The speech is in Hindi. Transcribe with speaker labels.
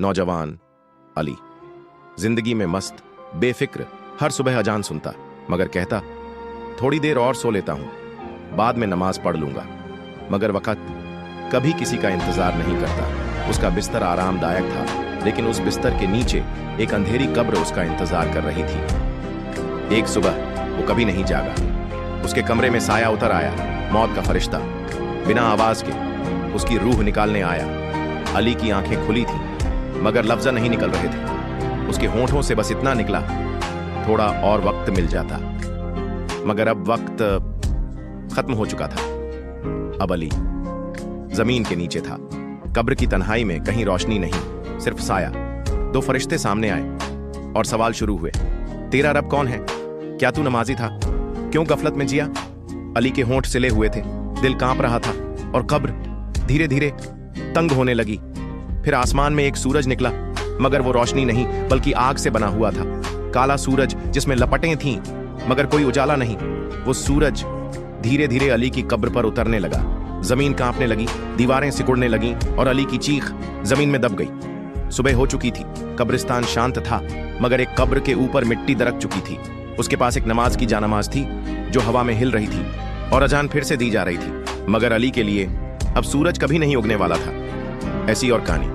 Speaker 1: नौजवान अली जिंदगी में मस्त, बेफिक्र, हर सुबह अजान सुनता, मगर कहता थोड़ी देर और सो लेता हूं, बाद में नमाज पढ़ लूंगा। मगर वक्त कभी किसी का इंतजार नहीं करता। उसका बिस्तर आरामदायक था, लेकिन उस बिस्तर के नीचे एक अंधेरी कब्र उसका इंतजार कर रही थी। एक सुबह वो कभी नहीं जागा। उसके कमरे में साया उतर आया, मौत का फरिश्ता बिना आवाज के उसकी रूह निकालने आया। अली की आंखें खुली थीं, मगर लफ्ज़ नहीं निकल रहे थे। उसके होंठों से बस इतना निकला, थोड़ा और वक्त मिल जाता। मगर अब वक्त खत्म हो चुका था। अब अली जमीन के नीचे था। कब्र की तन्हाई में कहीं रोशनी नहीं, सिर्फ साया। दो फरिश्ते सामने आए और सवाल शुरू हुए। तेरा रब कौन है? क्या तू नमाजी था? क्यों गफलत में जिया? अली के होंठ सिले हुए थे, दिल कांप रहा था, और कब्र धीरे धीरे तंग होने लगी। फिर आसमान में एक सूरज निकला, मगर वो रोशनी नहीं बल्कि आग से बना हुआ था। काला सूरज जिसमें लपटें थीं, मगर कोई उजाला नहीं। वो सूरज धीरे धीरे अली की कब्र पर उतरने लगा। जमीन कांपने लगी, दीवारें सिकुड़ने लगीं, और अली की चीख जमीन में दब गई। सुबह हो चुकी थी, कब्रिस्तान शांत था, मगर एक कब्र के ऊपर मिट्टी दरक चुकी थी। उसके पास एक नमाज की जानमाज थी जो हवा में हिल रही थी, और अजान फिर से दी जा रही थी। मगर अली के लिए अब सूरज कभी नहीं उगने वाला था। ऐसी और कहानी।